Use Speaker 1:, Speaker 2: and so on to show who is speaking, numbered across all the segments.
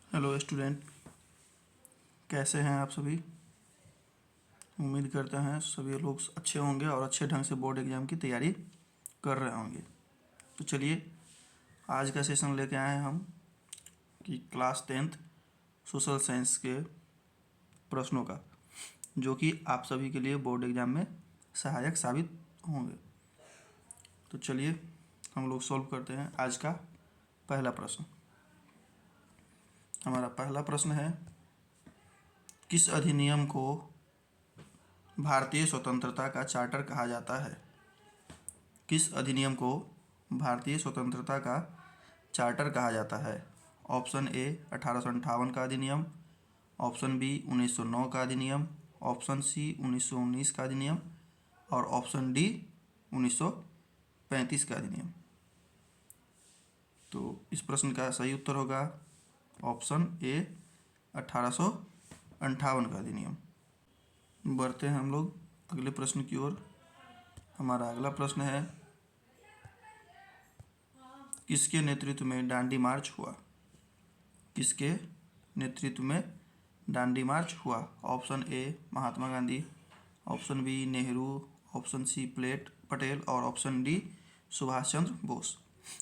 Speaker 1: Hello student, कैसे हैं आप सभी। उम्मीद करते हैं सभी लोग अच्छे होंगे और अच्छे ढंग से बोर्ड एग्ज़ाम की तैयारी कर रहे होंगे। तो चलिए आज का सेशन लेके आए हैं हम कि क्लास 10th सोशल साइंस के प्रश्नों का, जो कि आप सभी के लिए बोर्ड एग्ज़ाम में सहायक साबित होंगे। तो चलिए हम लोग सॉल्व करते हैं आज का पहला प्रश्न। हमारा पहला प्रश्न है, किस अधिनियम को भारतीय स्वतंत्रता का चार्टर कहा जाता है। किस अधिनियम को भारतीय स्वतंत्रता का चार्टर कहा जाता है। ऑप्शन ए 1858 का अधिनियम, ऑप्शन बी 1909 का अधिनियम, ऑप्शन सी 1919 का अधिनियम और ऑप्शन डी 1935 का अधिनियम। तो इस प्रश्न का सही उत्तर होगा ऑप्शन ए 1858 का अधिनियम। बढ़ते हैं हम लोग अगले प्रश्न की ओर। हमारा अगला प्रश्न है, किसके नेतृत्व में डांडी मार्च हुआ। किसके नेतृत्व में डांडी मार्च हुआ। Option A Mahatma Gandhi, option B Nehru, option C Patel और ऑप्शन डी सुभाष चंद्र बोस।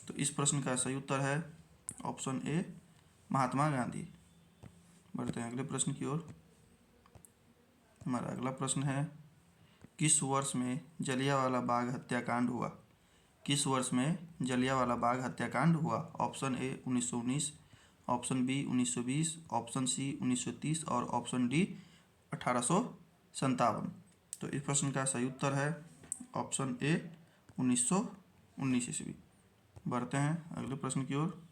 Speaker 1: तो इस प्रश्न का सही उत्तर है ऑप्शन ए महात्मा गांधी। बढ़ते हैं अगले प्रश्न की ओर। हमारा अगला प्रश्न है, किस वर्ष में जलियांवाला बाग हत्याकांड हुआ। किस वर्ष में जलियांवाला बाग हत्याकांड हुआ। Option A 1919, option B 1920, option C 1930 और ऑप्शन डी 1857। तो इस प्रश्न का सही उत्तर है ऑप्शन ए 1919 ईस्वी। बढ़ते हैं अगले प्रश्न की ओर।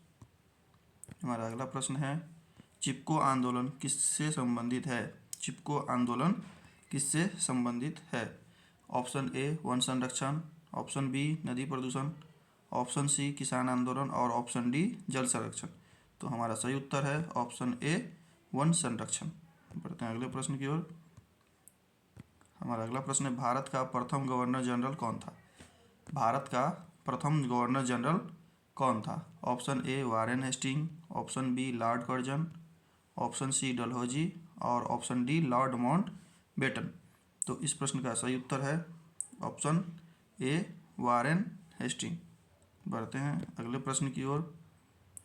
Speaker 1: हमारा अगला प्रश्न है, चिपको आंदोलन किससे संबंधित है। चिपको आंदोलन किससे संबंधित है। ऑप्शन ए वन संरक्षण, ऑप्शन बी नदी प्रदूषण, ऑप्शन सी किसान आंदोलन और ऑप्शन डी जल संरक्षण। तो हमारा सही उत्तर है ऑप्शन ए वन संरक्षण। बढ़ते हैं अगले प्रश्न की ओर। हमारा अगला प्रश्न है, भारत का प्रथम गवर्नर जनरल कौन था। भारत का प्रथम गवर्नर जनरल कौन था। Option A Warren Hasting, option B Lord Curzon, option C Dalhousie और option D Lord Mountbatten. तो इस प्रश्न का सही उत्तर है ऑप्शन ए वारेन हेस्टिंग। बढ़ते हैं अगले प्रश्न की ओर।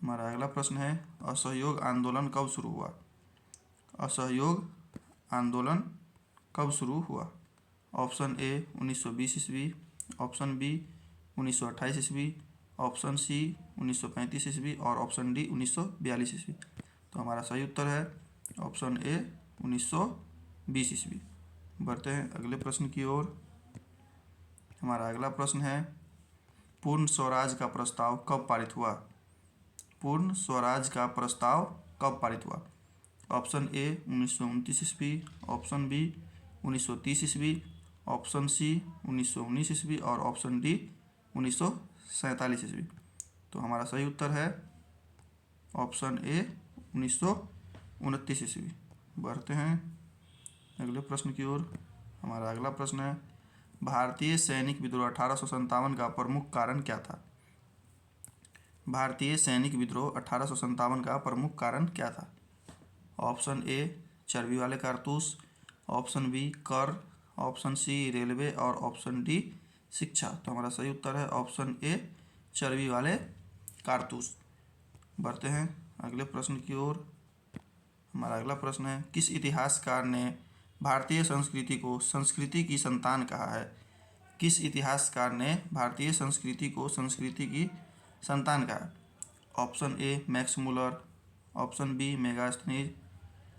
Speaker 1: हमारा अगला प्रश्न है, असहयोग आंदोलन कब शुरू हुआ। असहयोग आंदोलन कब शुरू हुआ। ऑप्शन ए 1920 ईस्वी, ऑप्शन बी 1928 ईस्वी, ऑप्शन सी 1935 ईस्वी और ऑप्शन डी 1942 ईस्वी। तो हमारा सही उत्तर है ऑप्शन ए 1920 ईस्वी। बढ़ते हैं अगले प्रश्न की ओर। हमारा अगला प्रश्न है, पूर्ण स्वराज का प्रस्ताव कब पारित हुआ। पूर्ण स्वराज का प्रस्ताव कब पारित हुआ। ऑप्शन ए 1929 ईस्वी, ऑप्शन बी 1930 ईस्वी, ऑप्शन सी 1919 ईस्वी और ऑप्शन डी 1947 ईस्वी। तो हमारा सही उत्तर है ऑप्शन ए 1929 ईस्वी। बढ़ते हैं अगले प्रश्न की ओर। हमारा अगला प्रश्न है, भारतीय सैनिक विद्रोह 1857 का प्रमुख कारण क्या था। भारतीय सैनिक विद्रोह 1857 का प्रमुख कारण क्या था। ऑप्शन ए चर्बी वाले कारतूस, ऑप्शन बी कर, ऑप्शन सी रेलवे और ऑप्शन डी शिक्षा। तो हमारा सही उत्तर है ऑप्शन ए चर्बी वाले कारतूस। बढ़ते हैं अगले प्रश्न की ओर। हमारा अगला प्रश्न है, किस इतिहासकार ने भारतीय संस्कृति को संस्कृति की संतान कहा है। किस इतिहासकार ने भारतीय संस्कृति को संस्कृति की संतान कहा है। Option A Max Muller, option B Megasthenes,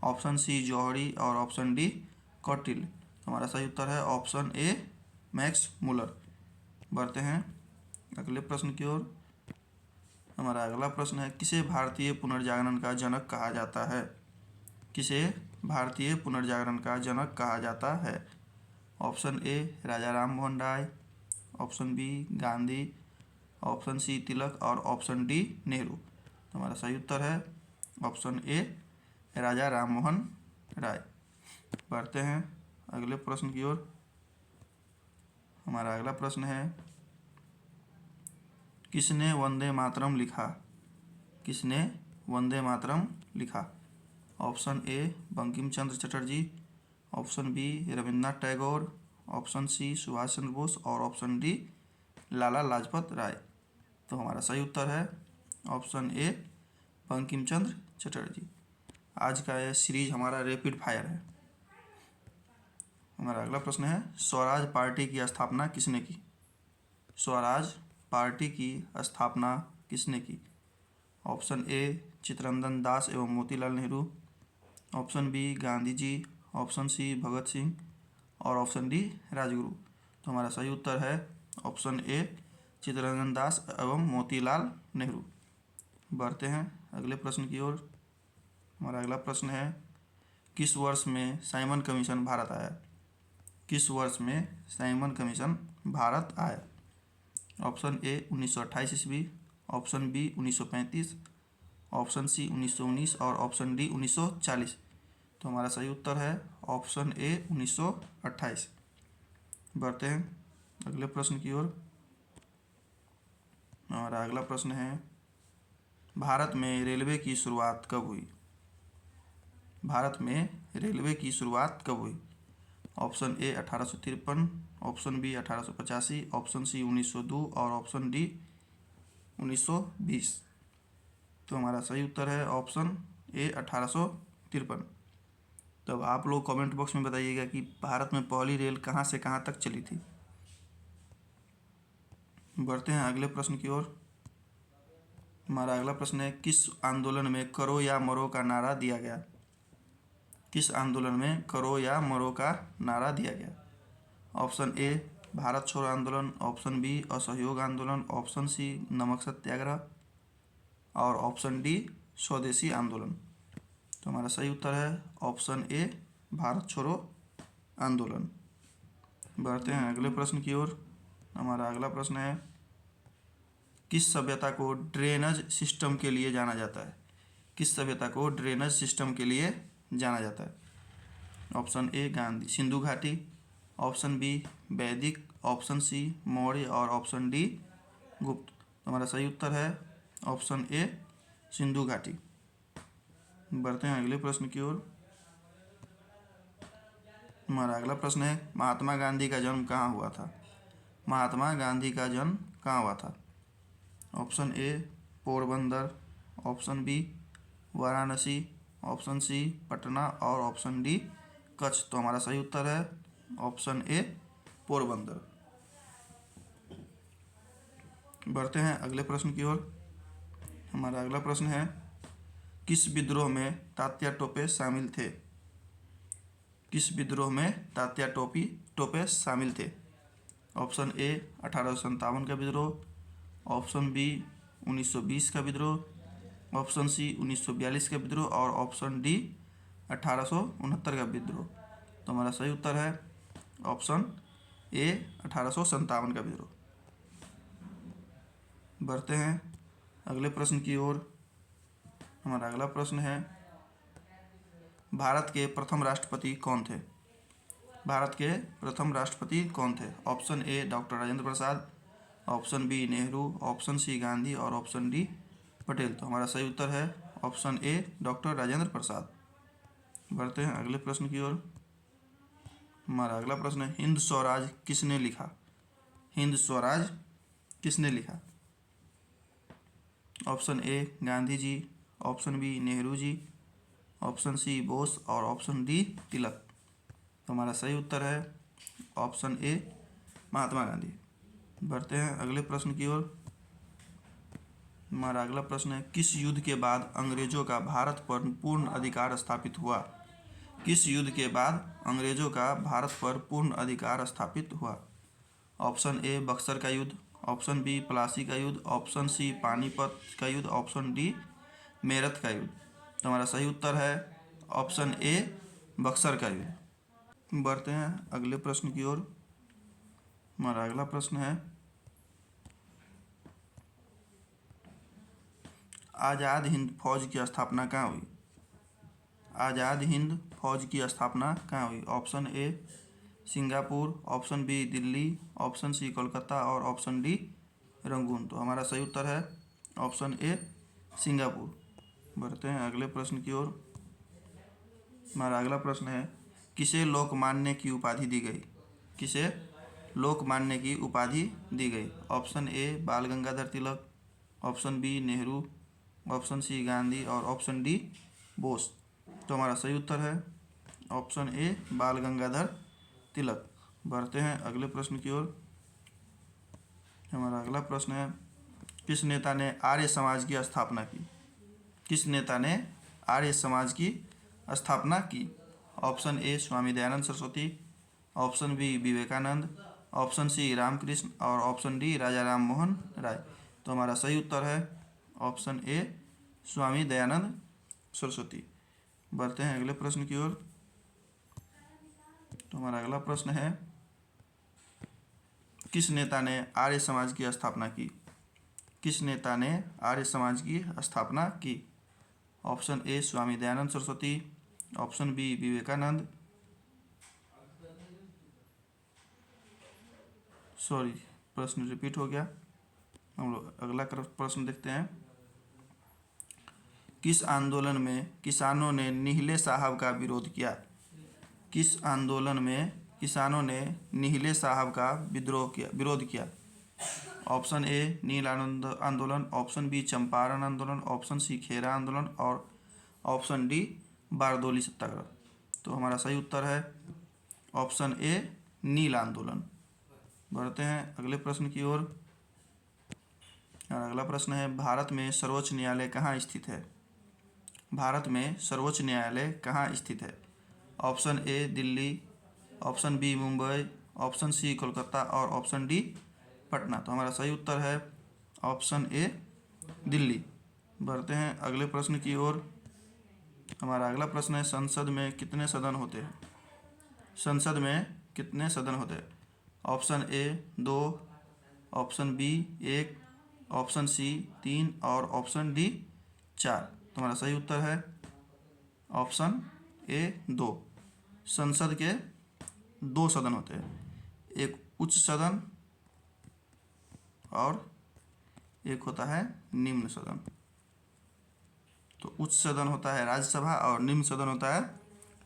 Speaker 1: option C जौहरी और ऑप्शन डी कौटिल्य। हमारा सही उत्तर है ऑप्शन ए मैक्स मुलर। बढ़ते हैं अगले प्रश्न की ओर। हमारा अगला प्रश्न है, किसे भारतीय पुनर्जागरण का जनक कहा जाता है। किसे भारतीय पुनर्जागरण का जनक कहा जाता है। Option A Raja Ram Mohan Roy, option B Gandhi, option C Tilak और ऑप्शन डी नेहरू। तो हमारा सही उत्तर है ऑप्शन ए राजा राम मोहन राय। बढ़ते हैं अगले प्रश्न की ओर। हमारा अगला प्रश्न है, किसने वंदे मातरम लिखा। किसने वंदे मातरम लिखा? Option A Bankim Chandra Chatterjee, option B Rabindranath Tagore, option C Subhash Chandra Bose और ऑप्शन डी लाला लाजपत राय। तो हमारा सही उत्तर है ऑप्शन ए बंकिम चंद्र चटर्जी। आज का यह सीरीज हमारा रैपिड फायर है। हमारा अगला प्रश्न है, स्वराज पार्टी की स्थापना किसने की? स्वराज पार्टी की स्थापना किसने की? ऑप्शन ए चित्तरंजन दास एवं Motilal Nehru, option B Gandhi ji, option सी भगत सिंह और ऑप्शन डी राजगुरु। तो हमारा सही उत्तर है ऑप्शन ए चित्तरंजन दास एवं मोतीलाल नेहरू। बढ़ते हैं अगले प्रश्न की ओर। हमारा अगला प्रश्न है, किस वर्ष में साइमन कमीशन भारत आया? किस वर्ष में साइमन कमीशन भारत आया? ऑप्शन ए 1928 ईस्वी, ऑप्शन बी 1935, ऑप्शन सी 1919 और ऑप्शन डी 1940। तो हमारा सही उत्तर है ऑप्शन ए 1928। बढ़ते हैं अगले प्रश्न की ओर। हमारा अगला प्रश्न है, भारत में रेलवे की शुरुआत कब हुई? भारत में रेलवे की शुरुआत कब हुई? Option A 1853, option B 1885, option C 1902 और ऑप्शन डी 1920। तो हमारा सही उत्तर है ऑप्शन ए 1853। तब आप लोग कमेंट बॉक्स में बताइएगा कि भारत में पहली रेल कहाँ से कहाँ तक चली थी। बढ़ते हैं अगले प्रश्न की ओर। हमारा अगला प्रश्न है, किस आंदोलन में करो या मरो का नारा दिया गया? किस आंदोलन में करो या मरो का नारा दिया गया? ऑप्शन ए भारत छोड़ो आंदोलन, ऑप्शन बी असहयोग आंदोलन, ऑप्शन सी नमक सत्याग्रह और ऑप्शन डी स्वदेशी आंदोलन। तो हमारा सही उत्तर है ऑप्शन ए भारत छोड़ो आंदोलन। बढ़ते हैं अगले प्रश्न की ओर। हमारा अगला प्रश्न है, किस सभ्यता को ड्रेनेज सिस्टम के लिए जाना जाता है? किस सभ्यता को ड्रेनेज सिस्टम के लिए जाना जाता है? ऑप्शन ए गांधी सिंधु घाटी, ऑप्शन बी वैदिक, ऑप्शन सी मौर्य और ऑप्शन डी गुप्त। तो हमारा सही उत्तर है ऑप्शन ए सिंधु घाटी। बढ़ते हैं अगले प्रश्न की ओर। हमारा अगला प्रश्न है, महात्मा गांधी का जन्म कहाँ हुआ था? महात्मा गांधी का जन्म कहाँ हुआ था? Option A Porbandar, option B Varanasi, option C Patna और ऑप्शन डी कच्छ। तो हमारा सही उत्तर है ऑप्शन ए पोरबंदर। बढ़ते हैं अगले प्रश्न की ओर। हमारा अगला प्रश्न है, किस विद्रोह में तात्या टोपे शामिल थे? किस विद्रोह में तात्या टोपे शामिल थे? ऑप्शन ए 1857 का विद्रोह, ऑप्शन बी 1920 का विद्रोह, ऑप्शन सी 1942 का विद्रोह और ऑप्शन डी 1869 का विद्रोह। तो हमारा सही उत्तर है ऑप्शन ए 1857 का विद्रोह। बढ़ते हैं अगले प्रश्न की ओर। हमारा अगला प्रश्न है, भारत के प्रथम राष्ट्रपति कौन थे? भारत के प्रथम राष्ट्रपति कौन थे? Option A doctor Rajendra Prasad, option B Nehru, option C Gandhi और ऑप्शन डी पटेल। तो हमारा सही उत्तर है option A doctor Rajendra Prasad. बढ़ते हैं अगले प्रश्न की ओर। हमारा अगला प्रश्न है, हिंद स्वराज किसने लिखा? हिंद स्वराज किसने लिखा? Option A Gandhi ji, option B Nehru ji, option C Bose और ऑप्शन डी तिलक। तो हमारा सही उत्तर है ऑप्शन ए महात्मा गांधी। बढ़ते हैं अगले प्रश्न की ओर। हमारा अगला प्रश्न है, किस युद्ध के बाद अंग्रेजों का भारत पर पूर्ण अधिकार स्थापित हुआ? किस युद्ध के बाद अंग्रेजों का भारत पर पूर्ण अधिकार स्थापित हुआ? ऑप्शन ए बक्सर का युद्ध, ऑप्शन बी प्लासी का युद्ध, ऑप्शन सी पानीपत का युद्ध, ऑप्शन डी मेरठ का युद्ध। तो हमारा सही उत्तर है ऑप्शन ए बक्सर का युद्ध। बढ़ते हैं अगले प्रश्न की ओर। हमारा अगला प्रश्न है, आज़ाद हिंद फौज की स्थापना कहाँ हुई? आज़ाद हिंद फौज की स्थापना कहाँ हुई? Option A Singapore, option B Delhi, option C Kolkata और ऑप्शन डी रंगून। तो हमारा सही उत्तर है ऑप्शन ए सिंगापुर। बढ़ते हैं अगले प्रश्न की ओर। हमारा अगला प्रश्न है, किसे लोकमान्य की उपाधि दी गई? किसे लोकमान्य की उपाधि दी गई? Option A Bal Gangadhar Tilak, option B Nehru, option C Gandhi और ऑप्शन डी बोस। तो हमारा सही उत्तर है ऑप्शन ए बाल गंगाधर तिलक। बढ़ते हैं अगले प्रश्न की ओर। हमारा अगला प्रश्न है, किस नेता ने आर्य समाज की स्थापना की? किस नेता ने आर्य समाज की स्थापना की? Option A Swami Dayanand Saraswati, option B Vivekananda, option C Ramakrishna और ऑप्शन डी राजा राम मोहन राय। तो हमारा सही उत्तर है ऑप्शन ए स्वामी दयानंद सरस्वती। बढ़ते हैं अगले प्रश्न की ओर। तो हमारा अगला प्रश्न है, किस नेता ने आर्य समाज की स्थापना की? किस नेता ने आर्य समाज की स्थापना की? Option A Swami Dayanand Saraswati, option B Vivekananda, sorry प्रश्न रिपीट हो गया। हम लोग अगला प्रश्न देखते हैं, किस आंदोलन में किसानों ने नीले साहब का विरोध किया? किस आंदोलन में किसानों ने नीले साहब का विरोध किया? ऑप्शन ए नील आंदोलन, ऑप्शन बी चंपारण आंदोलन, ऑप्शन सी खेरा आंदोलन और ऑप्शन डी बारदोली सत्याग्रह। तो हमारा सही उत्तर है ऑप्शन ए नील आंदोलन। बढ़ते हैं अगले प्रश्न की ओर। अगला प्रश्न है, भारत में सर्वोच्च न्यायालय कहाँ स्थित है? भारत में सर्वोच्च न्यायालय कहाँ स्थित है? Option A Delhi, option B Mumbai, option C Kolkata और ऑप्शन डी पटना। तो हमारा सही उत्तर है ऑप्शन ए दिल्ली। बढ़ते हैं अगले प्रश्न की ओर। हमारा अगला प्रश्न है, संसद में कितने सदन होते हैं? संसद में कितने सदन होते हैं? Option A 2, option B 1, option C 3 और ऑप्शन डी 4। तो हमारा सही उत्तर है ऑप्शन ए 2। संसद के 2 सदन होते हैं, एक उच्च सदन और एक होता है निम्न सदन। तो उच्च सदन होता है राज्यसभा और निम्न सदन होता है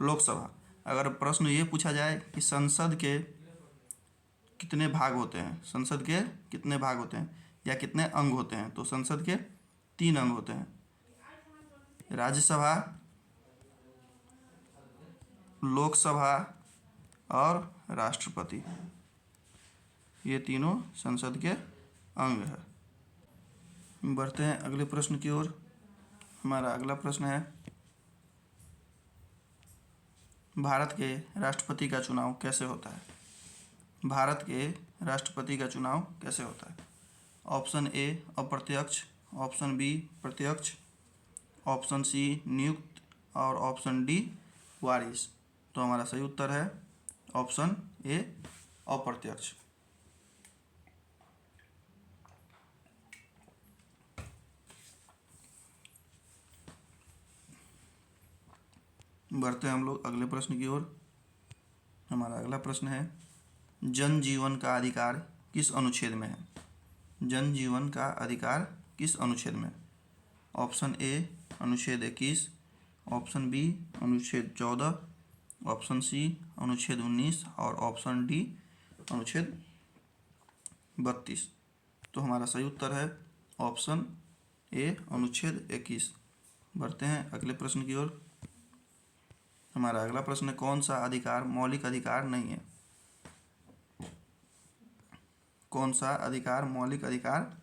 Speaker 1: लोकसभा। अगर प्रश्न ये पूछा जाए कि संसद के कितने भाग होते हैं, संसद के कितने भाग होते हैं या कितने अंग होते हैं, तो संसद के 3 अंग होते हैं, राज्यसभा, लोकसभा और राष्ट्रपति। ये तीनों संसद के अंग है। बढ़ते हैं अगले प्रश्न की ओर। हमारा अगला प्रश्न है, भारत के राष्ट्रपति का चुनाव कैसे होता है? भारत के राष्ट्रपति का चुनाव कैसे होता है? ऑप्शन ए अप्रत्यक्ष, ऑप्शन बी प्रत्यक्ष, ऑप्शन सी नियुक्त और ऑप्शन डी वारिस। तो हमारा सही उत्तर है ऑप्शन ए अप्रत्यक्ष। बढ़ते हैं हम लोग अगले प्रश्न की ओर। हमारा अगला प्रश्न है, जन जीवन का अधिकार किस अनुच्छेद में है? जन जीवन का अधिकार किस अनुच्छेद में? ऑप्शन ए अनुच्छेद 21, ऑप्शन बी अनुच्छेद 14, ऑप्शन सी अनुच्छेद 19 और ऑप्शन डी अनुच्छेद 32। तो हमारा सही उत्तर है ऑप्शन ए अनुच्छेद 21। बढ़ते हैं अगले प्रश्न की ओर। हमारा अगला प्रश्न है, कौन सा अधिकार मौलिक अधिकार नहीं है? कौन सा अधिकार मौलिक अधिकार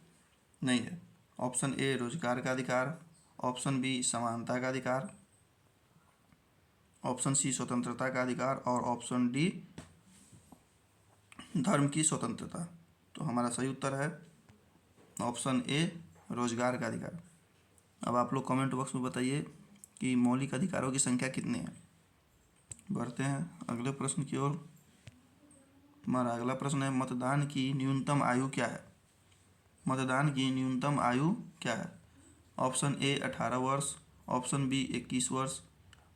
Speaker 1: नहीं है? ऑप्शन ए रोजगार का अधिकार, ऑप्शन बी समानता का अधिकार, ऑप्शन सी स्वतंत्रता का अधिकार और ऑप्शन डी धर्म की स्वतंत्रता। तो हमारा सही उत्तर है ऑप्शन ए रोजगार का अधिकार। अब आप लोग कमेंट बॉक्स में बताइए कि मौलिक अधिकारों की संख्या कितनी है। बढ़ते हैं अगले प्रश्न की ओर। हमारा अगला प्रश्न है, मतदान की न्यूनतम आयु क्या है? मतदान की न्यूनतम आयु क्या है? ऑप्शन ए 18 वर्ष, ऑप्शन बी 21 वर्ष,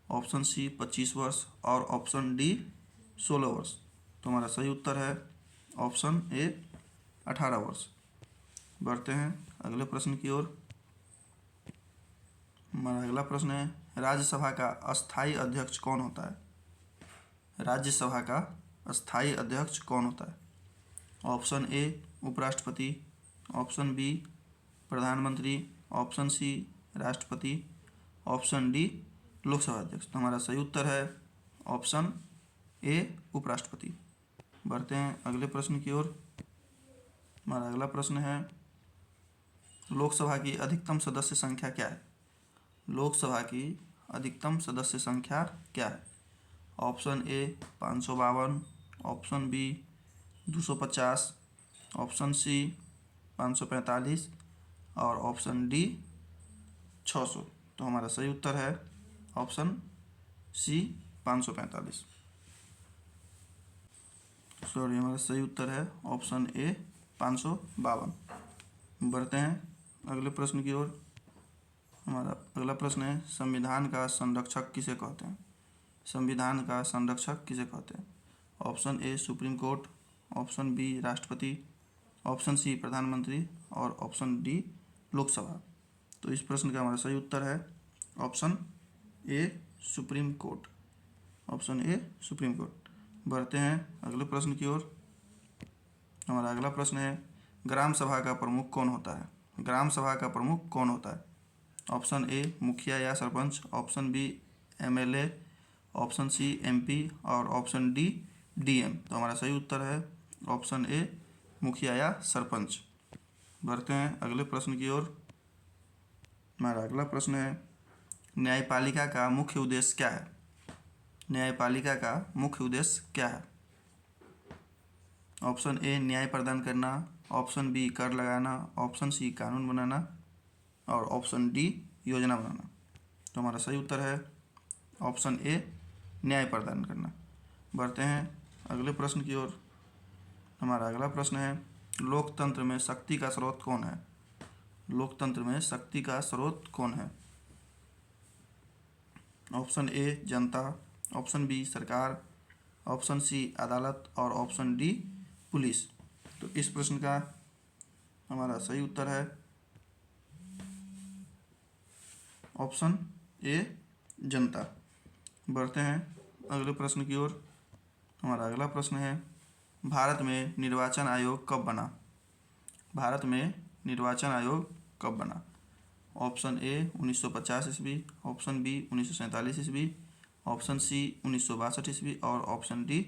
Speaker 1: ऑप्शन सी 25 वर्ष और ऑप्शन डी 16 वर्ष। तो हमारा सही उत्तर है ऑप्शन ए 18 वर्ष। बढ़ते हैं अगले प्रश्न की ओर। हमारा अगला प्रश्न है, राज्यसभा का अस्थायी अध्यक्ष कौन होता है? राज्यसभा का अस्थायी अध्यक्ष कौन होता है? ऑप्शन ए उपराष्ट्रपति, ऑप्शन बी प्रधानमंत्री, ऑप्शन सी राष्ट्रपति, ऑप्शन डी लोकसभा अध्यक्ष। तो हमारा सही उत्तर है ऑप्शन ए उपराष्ट्रपति। बढ़ते हैं अगले प्रश्न की ओर। हमारा अगला प्रश्न है, लोकसभा की अधिकतम सदस्य संख्या क्या है? लोकसभा की अधिकतम सदस्य संख्या क्या है? Option A 552, option B 250, option C 545 और ऑप्शन डी 600। तो हमारा सही उत्तर है ऑप्शन सी 545। सॉरी, हमारा सही उत्तर है ऑप्शन ए 552। बढ़ते हैं अगले प्रश्न की ओर। हमारा अगला प्रश्न है, संविधान का संरक्षक किसे कहते हैं? संविधान का संरक्षक किसे कहते हैं? Option A supreme court, option B राष्ट्रपति, ऑप्शन सी प्रधानमंत्री और ऑप्शन डी लोकसभा। तो इस प्रश्न का हमारा सही उत्तर है option A supreme court. Option A supreme court. बढ़ते हैं अगले प्रश्न की ओर। हमारा अगला प्रश्न है, ग्राम सभा का प्रमुख कौन होता है? ग्राम सभा का प्रमुख कौन होता है? ऑप्शन ए मुखिया या सरपंच, option B MLA, option C MP और ऑप्शन डी डीएम। तो हमारा सही उत्तर है ऑप्शन ए मुखिया या सरपंच। बढ़ते हैं अगले प्रश्न की ओर। हमारा अगला प्रश्न है, न्यायपालिका का मुख्य उद्देश्य क्या है? न्यायपालिका का मुख्य उद्देश्य क्या है? ऑप्शन ए न्याय प्रदान करना, ऑप्शन बी कर लगाना, ऑप्शन सी कानून बनाना और ऑप्शन डी योजना बनाना। तो हमारा सही उत्तर है ऑप्शन ए न्याय प्रदान करना। बढ़ते हैं अगले प्रश्न की ओर। हमारा अगला प्रश्न है, लोकतंत्र में शक्ति का स्रोत कौन है? लोकतंत्र में शक्ति का स्रोत कौन है? ऑप्शन ए जनता, ऑप्शन बी सरकार, ऑप्शन सी अदालत और ऑप्शन डी पुलिस। तो इस प्रश्न का हमारा सही उत्तर है ऑप्शन ए जनता। बढ़ते हैं अगले प्रश्न की ओर। हमारा अगला प्रश्न है, भारत में निर्वाचन आयोग कब बना? भारत में निर्वाचन आयोग कब बना? ऑप्शन ए 1950 ईस्वी, ऑप्शन बी 1947 ईस्वी, ऑप्शन सी 1962 ईस्वी और ऑप्शन डी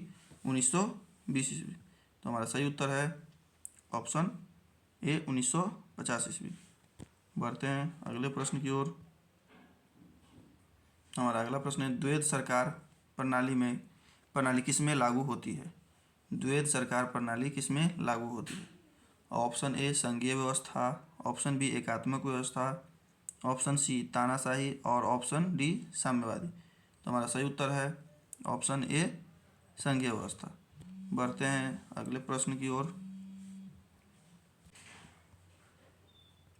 Speaker 1: 1920 ईस्वी। तो हमारा सही उत्तर है ऑप्शन ए 1950 ईस्वी। बढ़ते हैं अगले प्रश्न की ओर। हमारा अगला प्रश्न है, द्वैध सरकार प्रणाली किसमें लागू होती है? द्वैध सरकार प्रणाली किसमें लागू होती है? ऑप्शन ए संघीय व्यवस्था, ऑप्शन बी एकात्मक व्यवस्था, ऑप्शन सी तानाशाही और ऑप्शन डी साम्यवादी। तो हमारा सही उत्तर है ऑप्शन ए संघीय व्यवस्था। बढ़ते हैं अगले प्रश्न की ओर।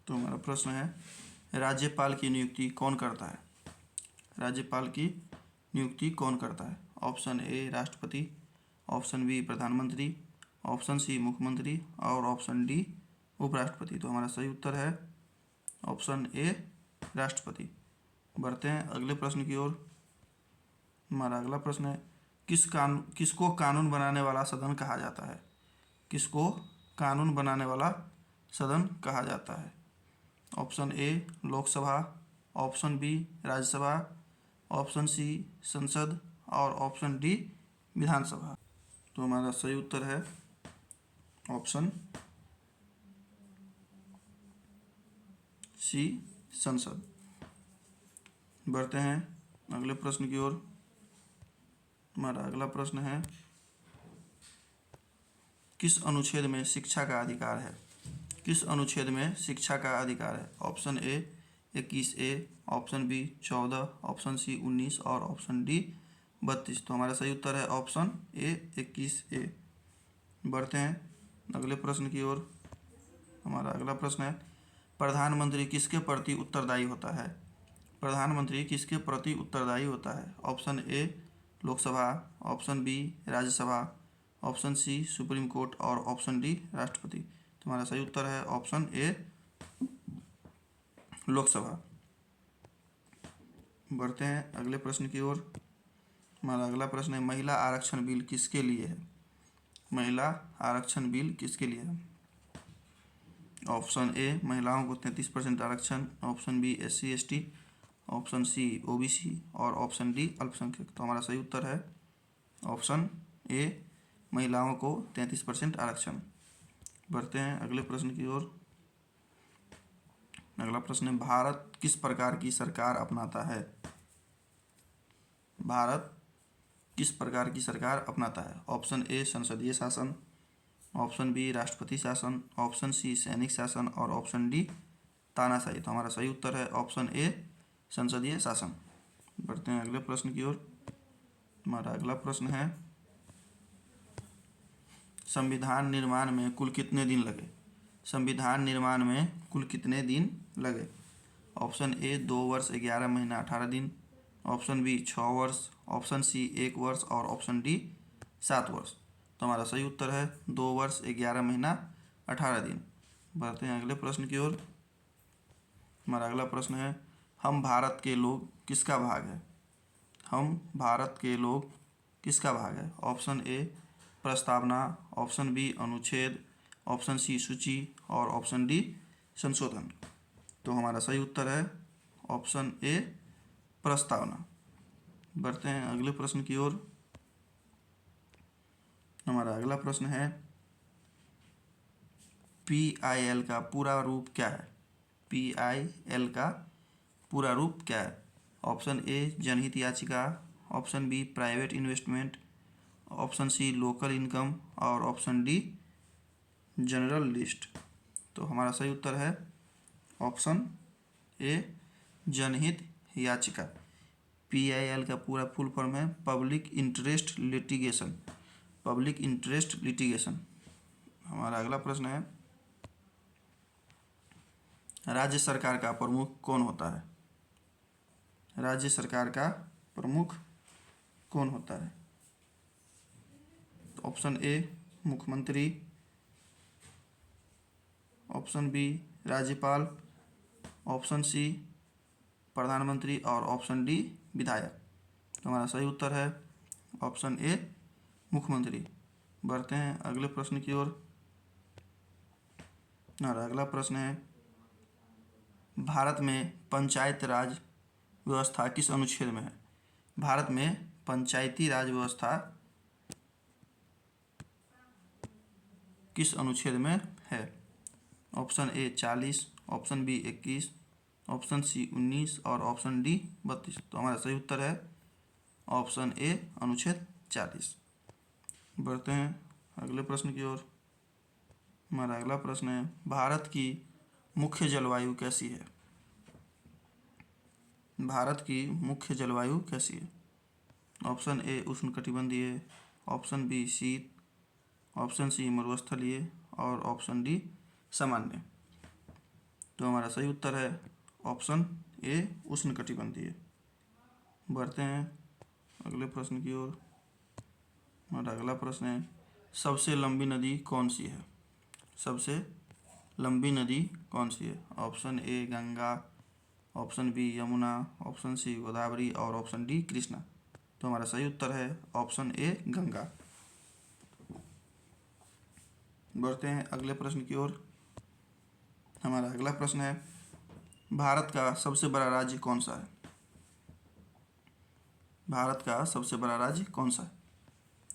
Speaker 1: तो हमारा प्रश्न है, राज्यपाल की नियुक्ति कौन करता है? राज्यपाल की नियुक्ति कौन करता है? ऑप्शन ए राष्ट्रपति, ऑप्शन बी प्रधानमंत्री, ऑप्शन सी मुख्यमंत्री और ऑप्शन डी उपराष्ट्रपति। तो हमारा सही उत्तर है ऑप्शन ए राष्ट्रपति। बढ़ते हैं अगले प्रश्न की ओर। हमारा अगला प्रश्न है, किसको कानून बनाने वाला सदन कहा जाता है? किसको कानून बनाने वाला सदन कहा जाता है? Option A Lok Sabha, option B Rajya Sabha, option C संसद और ऑप्शन डी विधानसभा। तो हमारा सही उत्तर है ऑप्शन सी संसद। बढ़ते हैं अगले प्रश्न की ओर। हमारा अगला प्रश्न है, किस अनुच्छेद में शिक्षा का अधिकार है? किस अनुच्छेद में शिक्षा का अधिकार है? Option A 21A, option B 14, option C 19 और ऑप्शन डी 32। तो हमारा सही उत्तर है ऑप्शन ए 21A। बढ़ते हैं अगले प्रश्न की ओर। हमारा अगला प्रश्न है, प्रधानमंत्री किसके प्रति उत्तरदायी होता है? प्रधानमंत्री किसके प्रति उत्तरदायी होता है? Option A Lok Sabha, option B Rajya Sabha, option C Supreme Court और ऑप्शन डी राष्ट्रपति। तो हमारा सही उत्तर है ऑप्शन ए लोकसभा। बढ़ते हैं अगले प्रश्न की ओर। हमारा अगला प्रश्न है, महिला आरक्षण बिल किसके लिए है? महिला आरक्षण बिल किसके लिए है? ऑप्शन ए महिलाओं को 33% आरक्षण, option B SC ST, option C OBC और ऑप्शन डी अल्पसंख्यक। तो हमारा सही उत्तर है ऑप्शन ए महिलाओं को 33% आरक्षण। बढ़ते हैं अगले प्रश्न की ओर। अगला प्रश्न है, भारत किस प्रकार की सरकार अपनाता है? भारत किस प्रकार की सरकार अपनाता है? ऑप्शन ए संसदीय शासन, ऑप्शन बी राष्ट्रपति शासन, ऑप्शन सी सैनिक शासन और ऑप्शन डी तानाशाही। तो हमारा सही उत्तर है ऑप्शन ए संसदीय शासन। बढ़ते हैं अगले प्रश्न की ओर। हमारा अगला प्रश्न है, संविधान निर्माण में कुल कितने दिन लगे? संविधान निर्माण में कुल कितने दिन लगे? ऑप्शन ए 2 वर्ष 11 महीना 18 दिन, ऑप्शन बी 6 वर्ष, ऑप्शन सी 1 वर्ष और ऑप्शन डी 7 वर्ष। तो हमारा सही उत्तर है 2 वर्ष 11 महीना 18 दिन। बढ़ते हैं अगले प्रश्न की ओर। हमारा अगला प्रश्न है, हम भारत के लोग किसका भाग है? हम भारत के लोग किसका भाग है? ऑप्शन ए प्रस्तावना, ऑप्शन बी अनुच्छेद, ऑप्शन सी सूची और ऑप्शन डी संशोधन। तो हमारा सही उत्तर है ऑप्शन ए प्रस्तावना। बढ़ते हैं अगले प्रश्न की ओर। हमारा अगला प्रश्न है, PIL का पूरा रूप क्या है? PIL का पूरा रूप क्या है? ऑप्शन ए जनहित याचिका, option B private investment, option C local income और ऑप्शन डी जनरल लिस्ट। तो हमारा सही उत्तर है ऑप्शन ए जनहित याचिका। PIL का पूरा फुल फॉर्म है public interest litigation, public interest litigation. हमारा अगला प्रश्न है, राज्य सरकार का प्रमुख कौन होता है? राज्य सरकार का प्रमुख कौन होता है? ऑप्शन ए मुख्यमंत्री, ऑप्शन बी राज्यपाल, ऑप्शन सी प्रधानमंत्री और ऑप्शन डी विधायक। तो हमारा सही उत्तर है ऑप्शन ए मुख्यमंत्री। बढ़ते हैं अगले प्रश्न की ओर। हमारा अगला प्रश्न है, भारत में पंचायत राज व्यवस्था किस अनुच्छेद में है? भारत में पंचायती राज व्यवस्था किस अनुच्छेद में है? Option A 40, option B 21, option C 19 और ऑप्शन डी 32। तो हमारा सही उत्तर है ऑप्शन ए अनुच्छेद 40। बढ़ते हैं अगले प्रश्न की ओर। हमारा अगला प्रश्न है, भारत की मुख्य जलवायु कैसी है? भारत की मुख्य जलवायु कैसी है? ऑप्शन ए उष्णकटिबंधीय, ऑप्शन बी शीत, ऑप्शन सी मरुस्थलीय और ऑप्शन डी सामान्य। तो हमारा सही उत्तर है ऑप्शन ए उष्णकटिबंधीय। बढ़ते हैं अगले प्रश्न की ओर। हमारा अगला प्रश्न है, सबसे लंबी नदी कौन सी है? सबसे लंबी नदी कौन सी है? Option A Ganga, option B Yamuna, option C Godavari और ऑप्शन डी कृष्णा। तो हमारा सही उत्तर है ऑप्शन ए गंगा। बढ़ते हैं अगले प्रश्न की ओर। हमारा अगला प्रश्न है, भारत का सबसे बड़ा राज्य कौन सा है? भारत का सबसे बड़ा राज्य कौन सा है?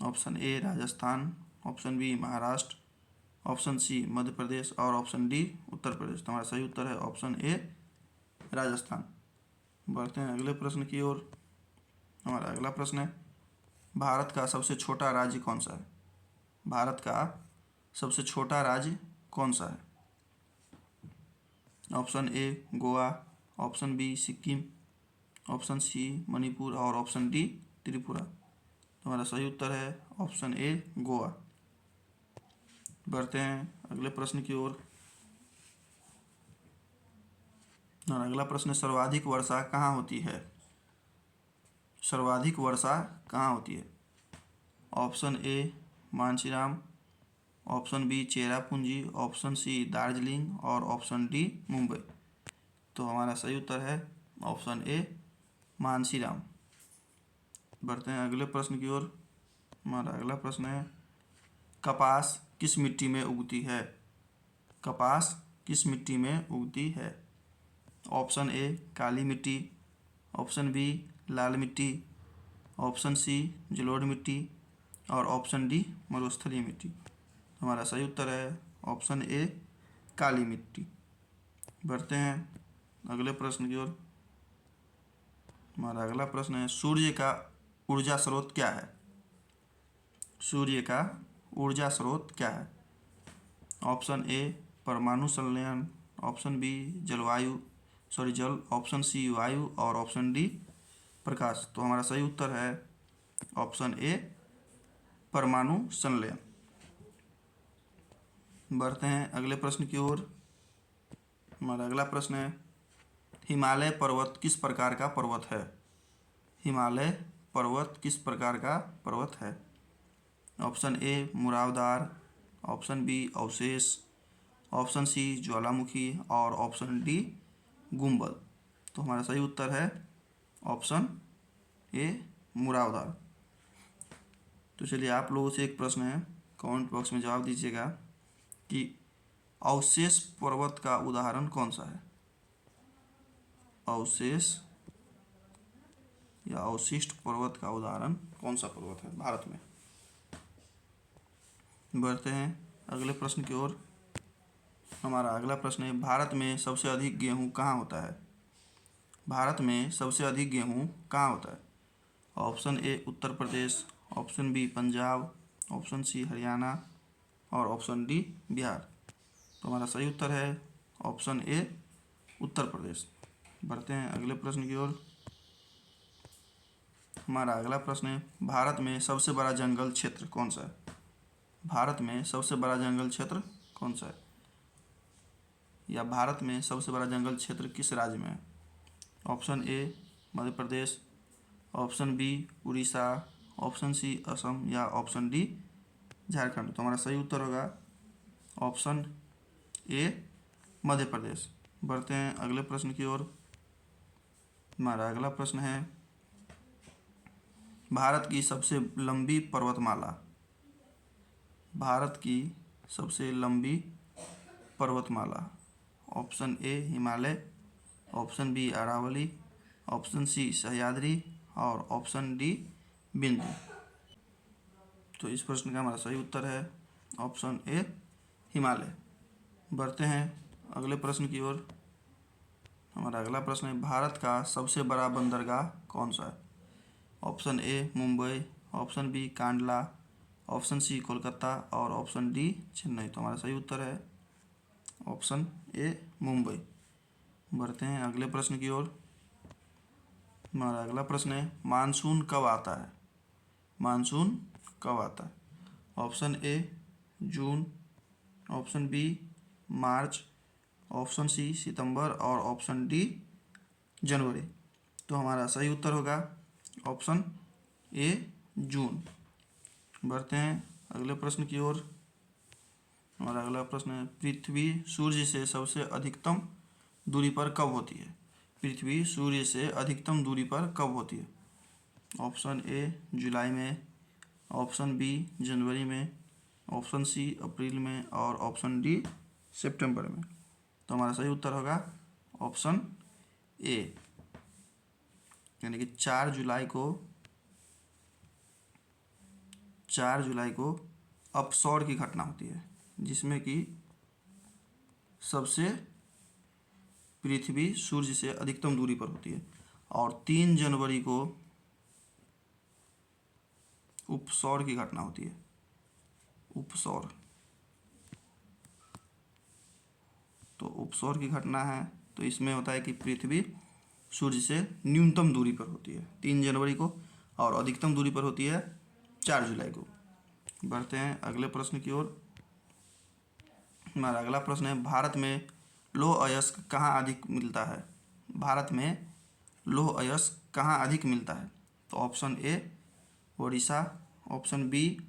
Speaker 1: Option A Rajasthan, option B Maharashtra, option C Madhya Pradesh और ऑप्शन डी उत्तर प्रदेश। तो हमारा सही उत्तर है ऑप्शन ए राजस्थान। बढ़ते हैं अगले प्रश्न की ओर। हमारा अगला प्रश्न है, भारत का सबसे छोटा राज्य कौन सा है? भारत का सबसे छोटा राज्य कौन सा है? Option A Goa, option B Sikkim, option C Manipur और ऑप्शन डी त्रिपुरा। तो हमारा सही उत्तर है ऑप्शन ए गोवा। बढ़ते हैं अगले प्रश्न की ओर। और अगला प्रश्न, सर्वाधिक वर्षा कहाँ होती है? सर्वाधिक वर्षा कहाँ होती है? Option A Mawsynram, option B Cherrapunji, option C Darjeeling और ऑप्शन डी मुंबई। तो हमारा सही उत्तर है ऑप्शन ए मानसीराम। बढ़ते हैं अगले प्रश्न की ओर। हमारा अगला प्रश्न है, कपास किस मिट्टी में उगती है? कपास किस मिट्टी में उगती है? ऑप्शन ए काली मिट्टी, ऑप्शन बी लाल मिट्टी, ऑप्शन सी जलोढ़ मिट्टी और ऑप्शन डी मरुस्थलीय मिट्टी। हमारा सही उत्तर है ऑप्शन ए काली मिट्टी। बढ़ते हैं अगले प्रश्न की ओर। हमारा अगला प्रश्न है, सूर्य का ऊर्जा स्रोत क्या है? सूर्य का ऊर्जा स्रोत क्या है? ऑप्शन ए परमाणु संलयन, ऑप्शन बी जल, ऑप्शन सी वायु और ऑप्शन डी प्रकाश। तो हमारा सही उत्तर है ऑप्शन ए परमाणु संलयन। बढ़ते हैं अगले प्रश्न की ओर। हमारा अगला प्रश्न है, हिमालय पर्वत किस प्रकार का पर्वत है? हिमालय पर्वत किस प्रकार का पर्वत है? ऑप्शन ए मुरावदार, ऑप्शन बी अवशेष, ऑप्शन सी ज्वालामुखी और ऑप्शन डी गुंबद। तो हमारा सही उत्तर है ऑप्शन ए मुरावदार। तो चलिए आप लोगों से एक प्रश्न है, कमेंट बॉक्स में जवाब दीजिएगा कि अवशेष पर्वत का उदाहरण कौन सा है? अवशेष या अवशिष्ट पर्वत का उदाहरण कौन सा पर्वत है भारत में? बढ़ते हैं अगले प्रश्न की ओर। हमारा अगला प्रश्न है, भारत में सबसे अधिक गेहूं कहाँ होता है? भारत में सबसे अधिक गेहूं कहाँ होता है? Option A Uttar Pradesh, option B Punjab, option C Haryana और ऑप्शन डी बिहार। तो हमारा सही उत्तर है ऑप्शन ए उत्तर प्रदेश। बढ़ते हैं अगले प्रश्न की ओर। हमारा अगला प्रश्न है, भारत में सबसे बड़ा जंगल क्षेत्र कौन सा है? भारत में सबसे बड़ा जंगल क्षेत्र कौन सा है? या भारत में सबसे बड़ा जंगल क्षेत्र किस राज्य में है? Option A Madhya Pradesh, option B Orissa, option C Assam या ऑप्शन डी झारखंड। तो हमारा सही उत्तर होगा ऑप्शन ए मध्य प्रदेश। बढ़ते हैं अगले प्रश्न की ओर। हमारा अगला प्रश्न है, भारत की सबसे लंबी पर्वतमाला। भारत की सबसे लंबी पर्वतमाला। Option A Himalaya, option B Aravalli, option C Sahyadri और ऑप्शन डी विंध्य। तो इस प्रश्न का हमारा सही उत्तर है ऑप्शन ए हिमालय। बढ़ते हैं अगले प्रश्न की ओर। हमारा अगला प्रश्न है, भारत का सबसे बड़ा बंदरगाह कौन सा है? Option A Mumbai, option B Kandla, option C Kolkata और ऑप्शन डी चेन्नई। तो हमारा सही उत्तर है ऑप्शन ए मुंबई। बढ़ते हैं अगले प्रश्न की ओर। हमारा अगला प्रश्न है, मानसून कब आता है? मानसून कब आता है? Option A June, option B March, option C सितंबर और ऑप्शन डी जनवरी। तो हमारा सही उत्तर होगा ऑप्शन ए जून। बढ़ते हैं अगले प्रश्न की ओर। हमारा अगला प्रश्न है, पृथ्वी सूर्य से सबसे अधिकतम दूरी पर कब होती है? पृथ्वी सूर्य से अधिकतम दूरी पर कब होती है? ऑप्शन ए जुलाई में, ऑप्शन बी जनवरी में, ऑप्शन सी अप्रैल में और ऑप्शन डी सितंबर में। तो हमारा सही उत्तर होगा ऑप्शन ए, यानी कि 4 जुलाई को अपसौर की घटना होती है, जिसमें कि सबसे पृथ्वी सूर्य से अधिकतम दूरी पर होती है। और 3 जनवरी को उपसौर की घटना होती है, उपसौर। तो उपसौर की घटना है तो इसमें होता है कि पृथ्वी सूर्य से न्यूनतम दूरी पर होती है 3 जनवरी को और अधिकतम दूरी पर होती है 4 जुलाई को। बढ़ते हैं अगले प्रश्न की ओर। हमारा अगला प्रश्न है, भारत में लौह अयस्क कहाँ अधिक मिलता है? भारत में लौह अयस्क कहाँ अधिक मिलता है? तो option A Orissa, option B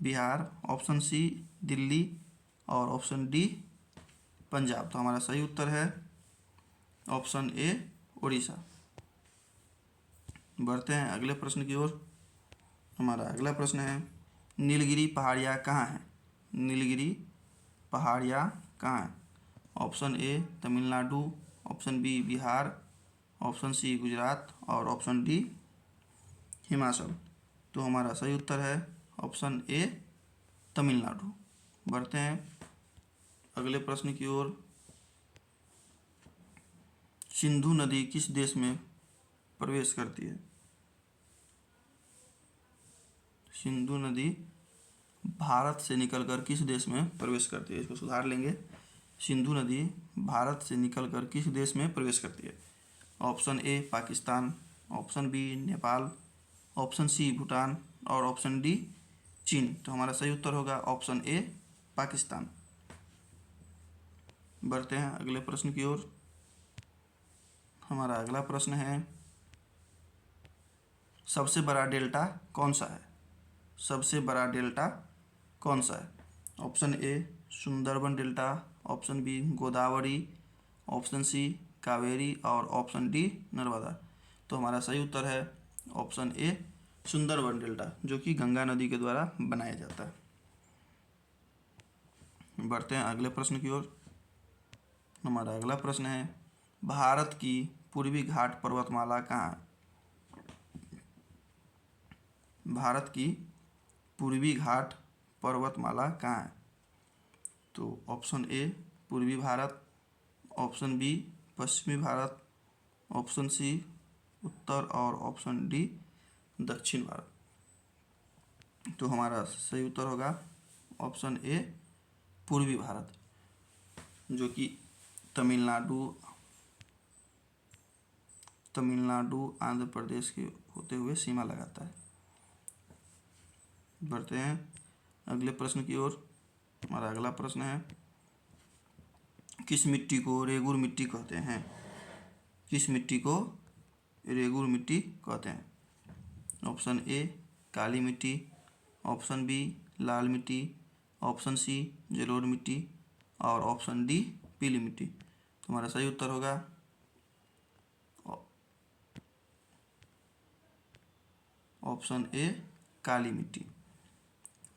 Speaker 1: Bihar, option C Delhi और ऑप्शन डी पंजाब। तो हमारा सही उत्तर है ऑप्शन ए उड़ीसा। बढ़ते हैं अगले प्रश्न की ओर। हमारा अगला प्रश्न है, नीलगिरी पहाड़ियाँ कहाँ हैं? नीलगिरी पहाड़ियाँ कहाँ हैं? Option A Tamil Nadu, option B Bihar, option C Gujarat और ऑप्शन डी हिमाचल। तो हमारा सही उत्तर है ऑप्शन ए तमिलनाडु। बढ़ते हैं अगले प्रश्न की ओर। सिंधु नदी किस देश में प्रवेश करती है? सिंधु नदी भारत से निकलकर किस देश में प्रवेश करती है? इसको सुधार लेंगे। सिंधु नदी भारत से निकलकर किस देश में प्रवेश करती है? Option A Pakistan, option B Nepal, option C Bhutan और ऑप्शन डी चीन। तो हमारा सही उत्तर होगा ऑप्शन ए पाकिस्तान। बढ़ते हैं अगले प्रश्न की ओर। हमारा अगला प्रश्न है, सबसे बड़ा डेल्टा कौन सा है? सबसे बड़ा डेल्टा कौन सा है? Option A Sundarban delta, option B Godavari, option C Kaveri और ऑप्शन डी नर्मदा। तो हमारा सही उत्तर है ऑप्शन ए सुंदरबन डेल्टा, जो कि गंगा नदी के द्वारा बनाया जाता है। बढ़ते हैं अगले प्रश्न की ओर। हमारा अगला प्रश्न है, भारत की पूर्वी घाट पर्वतमाला कहाँ है? भारत की पूर्वी घाट पर्वतमाला कहाँ है? तो ऑप्शन ए पूर्वी भारत, ऑप्शन बी पश्चिमी भारत, ऑप्शन सी उत्तर और ऑप्शन डी दक्षिण भारत। तो हमारा सही उत्तर होगा ऑप्शन ए पूर्वी भारत, जो कि तमिलनाडु आंध्र प्रदेश के होते हुए सीमा लगाता है। बढ़ते हैं अगले प्रश्न की ओर। हमारा अगला प्रश्न है, किस मिट्टी को रेगुर मिट्टी कहते हैं? किस मिट्टी को रेगुर मिट्टी कहते हैं? ऑप्शन ए काली मिट्टी, ऑप्शन बी लाल मिट्टी, ऑप्शन सी जलोढ़ मिट्टी और ऑप्शन डी पीली मिट्टी। तो हमारा सही उत्तर होगा ऑप्शन ए काली मिट्टी।